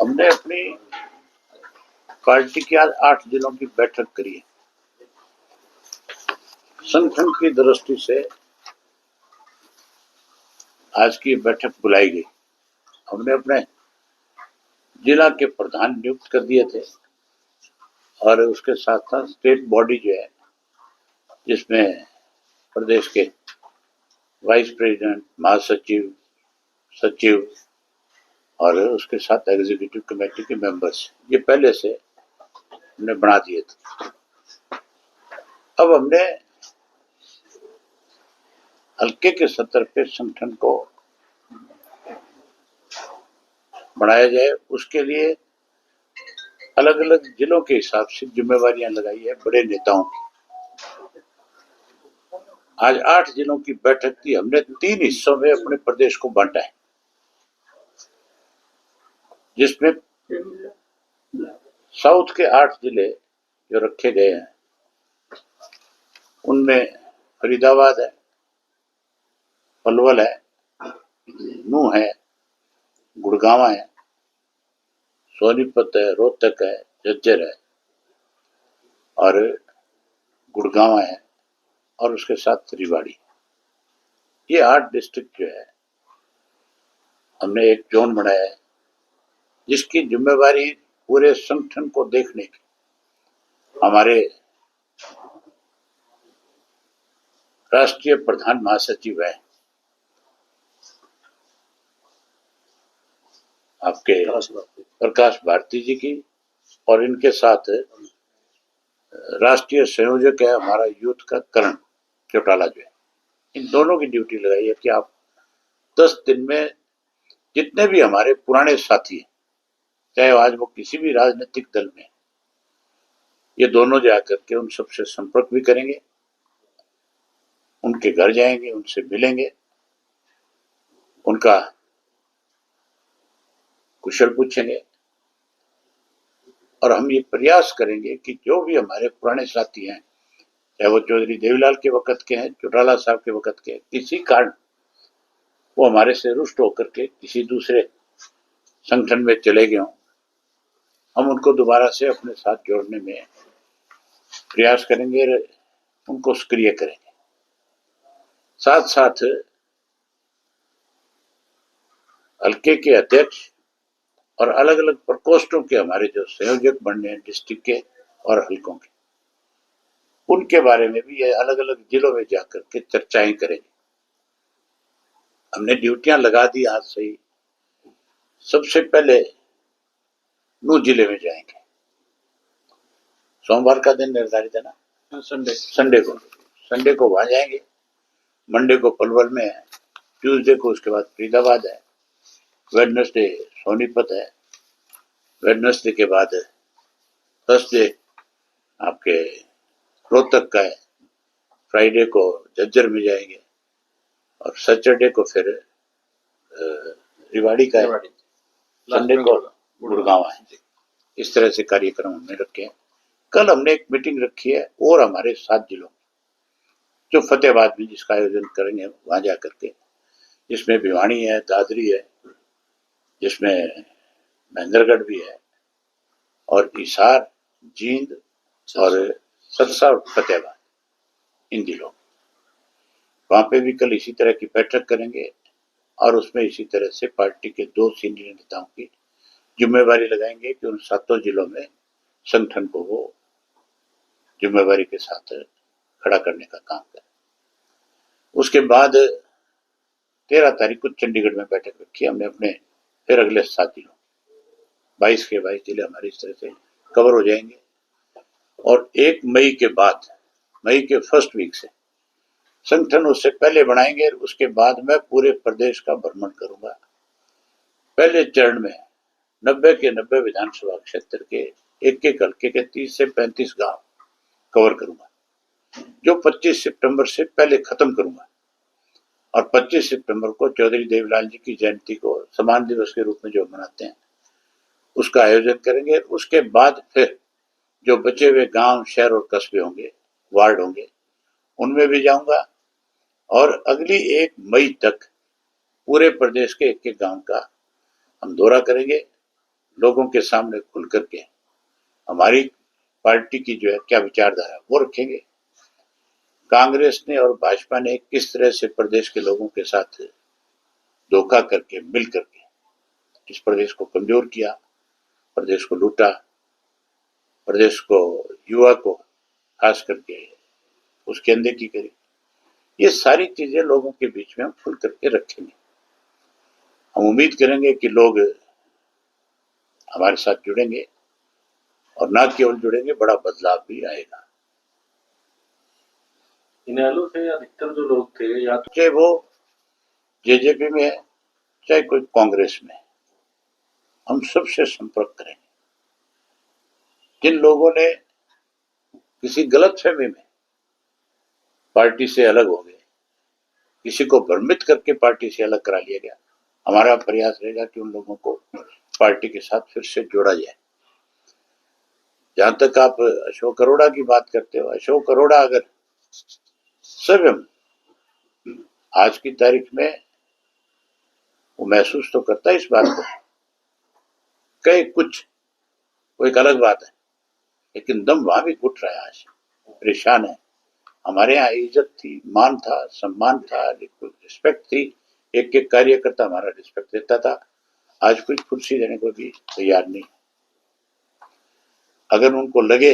हमने अपनी पार्टी की आज 8 जिलों की बैठक करी है। संगठन की दृष्टि से आज की बैठक बुलाई गई। हमने अपने जिला के प्रधान नियुक्त कर दिए थे और उसके साथ साथ स्टेट बॉडी जो है जिसमें प्रदेश के वाइस प्रेसिडेंट, महासचिव, सचिव और उसके साथ एग्जीक्यूटिव कमेटी के मेंबर्स ये पहले से हमने बना दिए थे। अब हमने हल्के के स्तर पे संगठन को बढ़ाया जाए, उसके लिए अलग अलग जिलों के हिसाब से जिम्मेवारियां लगाई है बड़े नेताओं की। आज 8 जिलों की बैठक थी। हमने 3 हिस्सों में अपने प्रदेश को बांटा है, जिसमें साउथ के 8 जिले जो रखे गए हैं उनमें फरीदाबाद है, पलवल है, नूह है, गुड़गांव है, सोनीपत है, रोहतक है, झज्जर है और गुड़गांव है और उसके साथ रेवाड़ी। ये 8 डिस्ट्रिक्ट जो है हमने एक जोन बनाया है जिसकी जिम्मेवारी पूरे संगठन को देखने की हमारे राष्ट्रीय प्रधान महासचिव है आपके प्रकाश भारती जी की, और इनके साथ राष्ट्रीय संयोजक है हमारा यूथ का करण चौटाला जो है। इन दोनों की ड्यूटी लगाई है कि आप 10 दिन में जितने भी हमारे पुराने साथी हैं, चाहे आज वो किसी भी राजनीतिक दल में, ये दोनों जाकर के उन सबसे संपर्क भी करेंगे, उनके घर जाएंगे, उनसे मिलेंगे, उनका कुशल पूछेंगे और हम ये प्रयास करेंगे कि जो भी हमारे पुराने साथी हैं, चाहे वो चौधरी देवीलाल के वक्त के हैं, चौटाला साहब के वक्त के, किसी कारण वो हमारे से रुष्ट होकर के किसी दूसरे संगठन में चले गए हों, हम उनको दोबारा से अपने साथ जोड़ने में प्रयास करेंगे, उनको सक्रिय करेंगे। साथ साथ हल्के के अध्यक्ष और अलग अलग प्रकोष्ठों के हमारे जो संयोजक बनने हैं डिस्ट्रिक्ट के और हल्कों के, उनके बारे में भी ये अलग अलग जिलों में जाकर के चर्चाएं करेंगे। हमने ड्यूटियां लगा दी आज से ही। सबसे पहले नूह जिले में जाएंगे। सोमवार का दिन निर्धारित है ना, संडे को वहां जाएंगे। मंडे को पलवल में है, ट्यूसडे को उसके बाद फरीदाबाद है, वेडनेसडे सोनीपत है, वेडनेसडे के बाद थर्सडे आपके रोहतक का है, फ्राइडे को झज्जर में जाएंगे और सैटरडे को फिर रेवाड़ी का है, संडे को गुड़गांव है। इस तरह से कार्यक्रम हमने रखे हैं। कल हमने एक मीटिंग रखी है और हमारे 7 जिलों जो फतेहाबाद में जिसका आयोजन करेंगे वहां जाकर के, जिसमें भिवानी है, दादरी है, जिसमें महेंद्रगढ़ भी है और हिसार, जींद और सरसा और फतेहाबाद, इन जिलों वहां पे भी कल इसी तरह की बैठक करेंगे और उसमें इसी तरह से पार्टी के 2 सीनियर नेताओं की जिम्मेवारी लगाएंगे कि उन 7 जिलों में संगठन को वो जिम्मेवारी के साथ खड़ा करने का काम करें। उसके बाद 13 तारीख को चंडीगढ़ में बैठक रखी। हमने अपने फिर अगले 7 जिलों 22 के 22 जिले हमारे इस तरह से कवर हो जाएंगे और 1 मई के बाद, मई के फर्स्ट वीक से संगठन उससे पहले बनाएंगे। उसके बाद मैं पूरे प्रदेश का भ्रमण करूंगा। पहले चरण में 90 के 90 विधानसभा क्षेत्र के एक हल्के के 30 से 35 गांव कवर करूंगा, जो 25 सितंबर से पहले खत्म करूंगा और 25 सितंबर को चौधरी देवीलाल जी की जयंती को सम्मान दिवस के रूप में जो मनाते हैं उसका आयोजन करेंगे। उसके बाद फिर जो बचे हुए गांव, शहर और कस्बे होंगे, वार्ड होंगे, उनमें भी जाऊंगा और अगली 1 मई तक पूरे प्रदेश के एक एक गांव का हम दौरा करेंगे लोगों के सामने खुल करके हमारी पार्टी की जो है क्या विचारधारा वो रखेंगे। कांग्रेस ने और भाजपा ने किस तरह से प्रदेश के लोगों के साथ धोखा करके मिल करके इस प्रदेश को कमजोर किया, प्रदेश को लूटा, प्रदेश को युवा को खास करके उसकी अनदेखी करी, ये सारी चीजें लोगों के बीच में हम खुल करके रखेंगे। हम उम्मीद करेंगे कि लोग हमारे साथ जुड़ेंगे और ना केवल जुड़ेंगे, बड़ा बदलाव भी आएगा। इनेलो से अधिकतर जो लोग थे या तो चाहे वो जेजेपी में है, चाहे कोई कांग्रेस में, हम सबसे संपर्क करेंगे। जिन लोगों ने किसी गलतफहमी में पार्टी से अलग हो गए, किसी को भ्रमित करके पार्टी से अलग करा लिया गया, हमारा प्रयास रहेगा कि उन लोगों को पार्टी के साथ फिर से जोड़ा जाए। जहां तक आप अशोक अरोड़ा की बात करते हो, अशोक अरोड़ा अगर स्वयं आज की तारीख में वो महसूस तो करता है इस बात को, कई कुछ वो एक अलग बात है, लेकिन दम वहां भी घुट रहा है, आज परेशान है। हमारे यहाँ इज्जत थी, मान था, सम्मान था, रिस्पेक्ट थी, एक एक कार्यकर्ता हमारा रिस्पेक्ट देता था। आज कोई कुर्सी देने को भी तैयार नहीं। अगर उनको लगे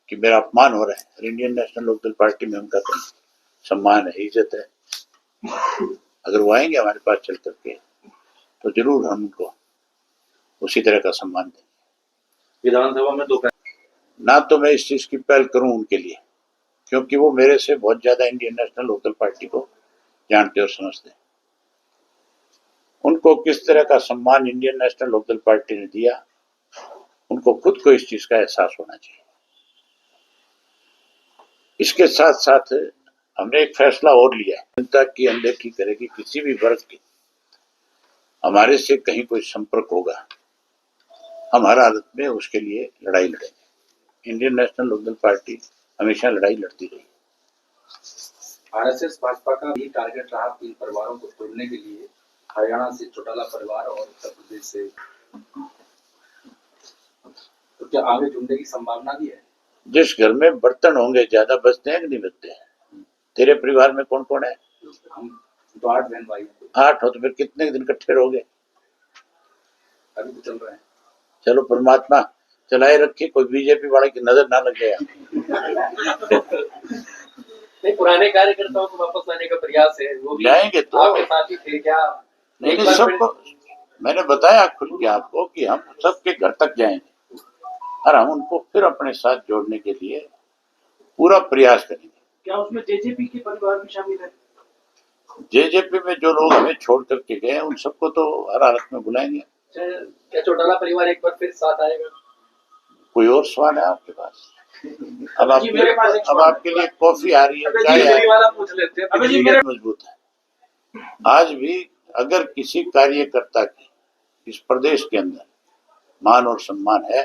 कि मेरा अपमान हो रहा है, और इंडियन नेशनल लोकदल पार्टी में उनका तो सम्मान है, इज्जत है, अगर वो आएंगे हमारे पास चल करके तो जरूर हम उनको उसी तरह का सम्मान देंगे। विधानसभा में दो ना तो मैं इस चीज की पहल करूं उनके लिए, क्योंकि वो मेरे से बहुत ज्यादा इंडियन नेशनल लोकदल पार्टी को जानते और समझते हैं। उनको किस तरह का सम्मान इंडियन नेशनल लोकदल पार्टी ने दिया, उनको खुद को इस चीज का एहसास होना चाहिए। इसके साथ साथ हमने एक फैसला और लिया है, जनता की अनदेखी करेगी किसी भी वर्ग की, हमारे से कहीं कोई संपर्क होगा, हम हर हालत में उसके लिए लड़ाई लड़ेंगे। इंडियन नेशनल लोकदल पार्टी हमेशा लड़ाई लड़ती रही। आरएसएस भाजपा का भी टारगेट रहा 3 परिवारों को तोड़ने के लिए, हरियाणा से चौटाला परिवार और उत्तर प्रदेश से, तो क्या आगे जुड़ने की संभावना भी है? जिस घर में बर्तन होंगे ज्यादा बचते हैं कि नहीं बचते हैं? तेरे परिवार में कौन कौन है? हम तो 8 बहन भाई। 8 हो तो फिर कितने दिन इकट्ठे रहोगे? अभी तो चल रहे हैं। चलो परमात्मा चलाए रखे, कोई बीजेपी वाले की नजर ना लग गया। नहीं, पुराने कार्यकर्ताओं को वापस लाने का प्रयास है, वो भी लाएंगे तो आपके साथ ही थे क्या? नहीं, सबको मैंने बताया खुल के आपको कि हम सबके घर तक जाएंगे और हम उनको फिर अपने साथ जोड़ने के लिए पूरा प्रयास करेंगे। क्या उसमें जेजेपी के परिवार भी शामिल है? जेजेपी में जो लोग हमें छोड़ करके गए उन सबको तो हर हालत में बुलाएंगे। क्या चौटाला परिवार एक बार फिर साथ आएगा? कोई और सवाल है आपके पास? अब आपके लिए कॉफी आ रही है, चाय पूछ लेते हैं। मजबूत है। आज भी अगर किसी कार्यकर्ता की इस प्रदेश के अंदर मान और सम्मान है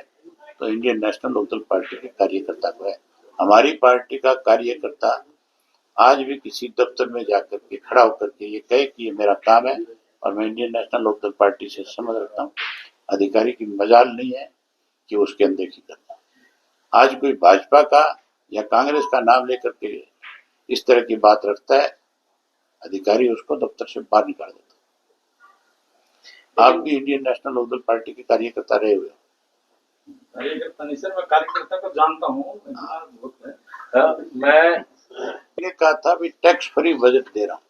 तो इंडियन नेशनल लोकदल पार्टी के कार्यकर्ता को है। हमारी पार्टी का कार्यकर्ता आज भी किसी दफ्तर में जाकर के खड़ा होकर के ये कहे कि ये मेरा काम है और मैं इंडियन नेशनल लोकदल पार्टी से समझ रखता हूँ, अधिकारी की मजाल नहीं है कि उसके अनदेखी करना। आज कोई भाजपा का या कांग्रेस का नाम लेकर के इस तरह की बात रखता है, अधिकारी उसको दफ्तर से बाहर निकाल देता है। आप भी इंडियन नेशनल लोकदल पार्टी के कार्यकर्ता रहे हुए? कार्यकर्ता नहीं सर, मैं कार्यकर्ता को जानता हूँ। मैं कहा था भी टैक्स फ्री बजट दे रहा हूं,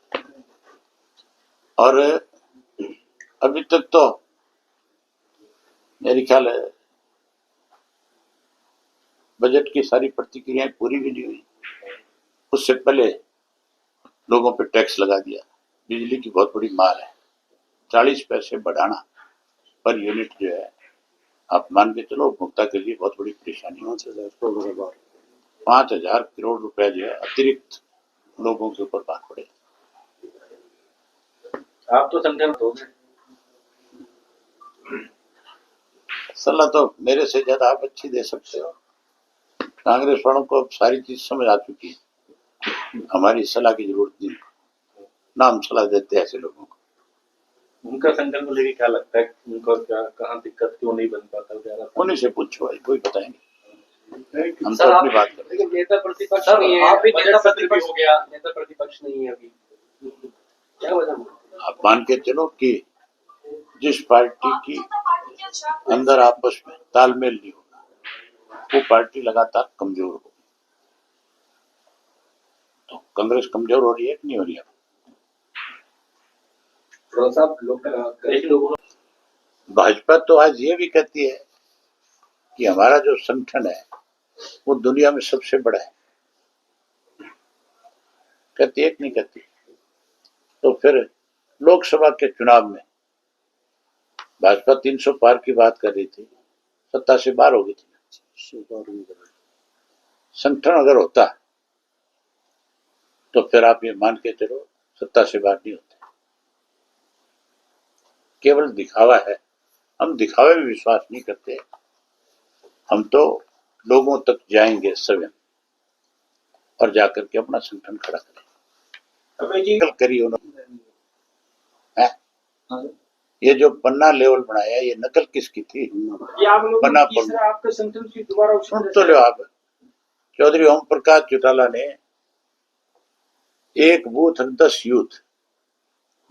और अभी तक तो मेरे ख्याल है बजट की सारी प्रतिक्रियाएं पूरी भी नहीं हुई। उससे पहले लोगों पे टैक्स लगा दिया। बिजली की बहुत बड़ी मार है, 40 पैसे बढ़ाना पर यूनिट जो है, आप मान के चलो उपभोक्ता के लिए बहुत बड़ी परेशानी हो। 5,000 करोड़ रुपए जो है अतिरिक्त लोगों के ऊपर बात पड़े। आप तो संगठन हो गए, सलाह तो मेरे से ज्यादा आप अच्छी दे सकते हो। कांग्रेस वालों को अब सारी चीज समझ आ चुकी है, हमारी सलाह की जरूरत नहीं, ना हम सलाह देते ऐसे लोगों को। उनका संगठन को लेके क्या लगता है, उनका क्या कहाँ दिक्कत क्यों नहीं बन पाता ज्यादा? उन्हीं से पूछो भाई, कोई बताएंगे। हम सर, तो आप- अपनी बात कर रहे हैं। लेकिन नेता प्रतिपक्ष सर, नहीं है, आप भी बजट नेता सत्र भी प्रतिपक्ष- हो गया, नेता प्रतिपक्ष नहीं है अभी, क्या वजह? आप मान के चलो कि जिस पार्टी की अंदर आपस में तालमेल नहीं होगा, वो पार्टी लगातार कमजोर होगी। तो कांग्रेस कमजोर हो रही है कि नहीं हो रही है? थोड़ा सा लोग कई लोगों भाजपा तो आज ये भी कहती है कि हमारा जो संगठन है वो दुनिया में सबसे बड़ा है। कहती है कि नहीं कहती? तो फिर लोकसभा के चुनाव में भाजपा 300 पार की बात कर रही थी, सत्ता से बाहर हो गई थी। संगठन अगर होता तो फिर आप ये मान के चलो सत्ता से बाहर नहीं होते। केवल दिखावा है। हम दिखावे में विश्वास नहीं करते। हम तो लोगों तक जाएंगे स्वयं और जाकर के अपना संगठन खड़ा करें। कल करी उन्होंने, ये जो पन्ना लेवल बनाया, ये नकल किसकी थी? पन्ना पर आपके संगठन की दोबारा सुन तो लो आप। चौधरी ओम प्रकाश चौटाला ने एक बूथ 10 यूथ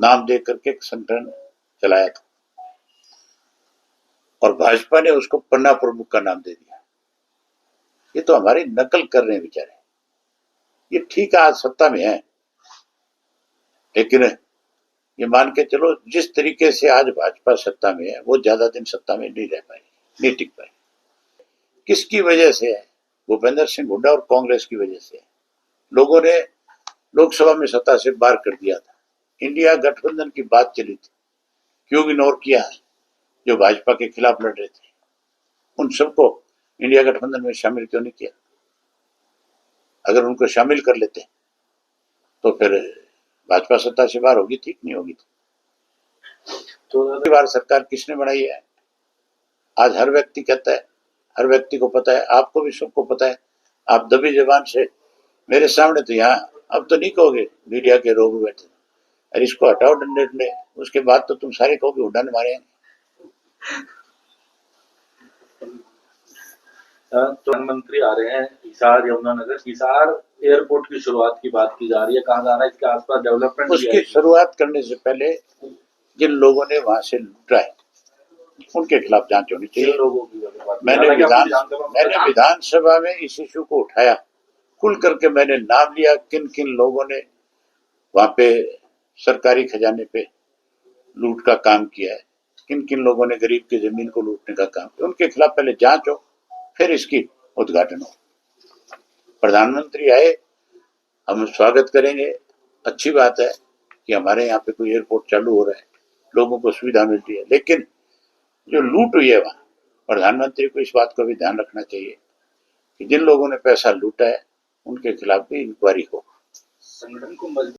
नाम दे करके एक संगठन चलाया था और भाजपा ने उसको पन्ना प्रमुख का नाम दे दिया। ये तो हमारी नकल कर रहे हैं बेचारे। ये ठीक है, आज सत्ता में है, लेकिन ये मान के चलो जिस तरीके से आज भाजपा सत्ता में है वो ज्यादा दिन सत्ता में नहीं रह पाएगी, नहीं टिक पाएगी। किसकी वजह से है? भूपेंद्र सिंह हुड्डा और कांग्रेस की वजह से। लोगों ने लोकसभा में सत्ता से बाहर कर दिया था। इंडिया गठबंधन की बात चली थी, क्यों इग्नोर किया? जो भाजपा के खिलाफ लड़ रहे थे उन सबको इंडिया गठबंधन में शामिल क्यों नहीं किया? अगर उनको शामिल कर लेते तो फिर भाजपा सत्ता से बाहर होगी थी, नहीं होगी थी। तो बार सरकार किसने बनाई है? आज हर व्यक्ति कहता है, हर व्यक्ति को पता है, आपको भी सबको पता है। आप दबी जबान से मेरे सामने तो यहाँ अब तो नहीं कहोगे, मीडिया के रोग बैठे अरे इसको हटाओ डंडे डंडे, उसके बाद तो तुम सारे कहोगे हुड्डा ने मारे हैं। प्रधानमंत्री आ रहे हैं हिसार यमुनानगर। हिसार एयरपोर्ट की शुरुआत की बात की जा रही है, कहा जा रहा है इसके आसपास डेवलपमेंट उसकी शुरुआत करने से पहले जिन लोगों ने वहां से लूटा है उनके खिलाफ जांच होनी चाहिए। लोगों की मैंने विधानसभा में इस इशू को उठाया, खुल करके मैंने नाम लिया किन किन लोगों ने वहां पे सरकारी खजाने पे लूट का काम किया है, किन किन लोगों ने गरीब की जमीन को लूटने का काम किया। उनके खिलाफ पहले जांच हो, फिर इसकी उद्घाटन हो। प्रधानमंत्री आए, हम स्वागत करेंगे। अच्छी बात है कि हमारे यहाँ पे कोई एयरपोर्ट चालू हो रहा है, लोगों को सुविधा मिलती है, लेकिन जो लूट हुई है वहां, प्रधानमंत्री को इस बात का भी ध्यान रखना चाहिए कि जिन लोगों ने पैसा लूटा है उनके खिलाफ भी इंक्वायरी हो। संगठन को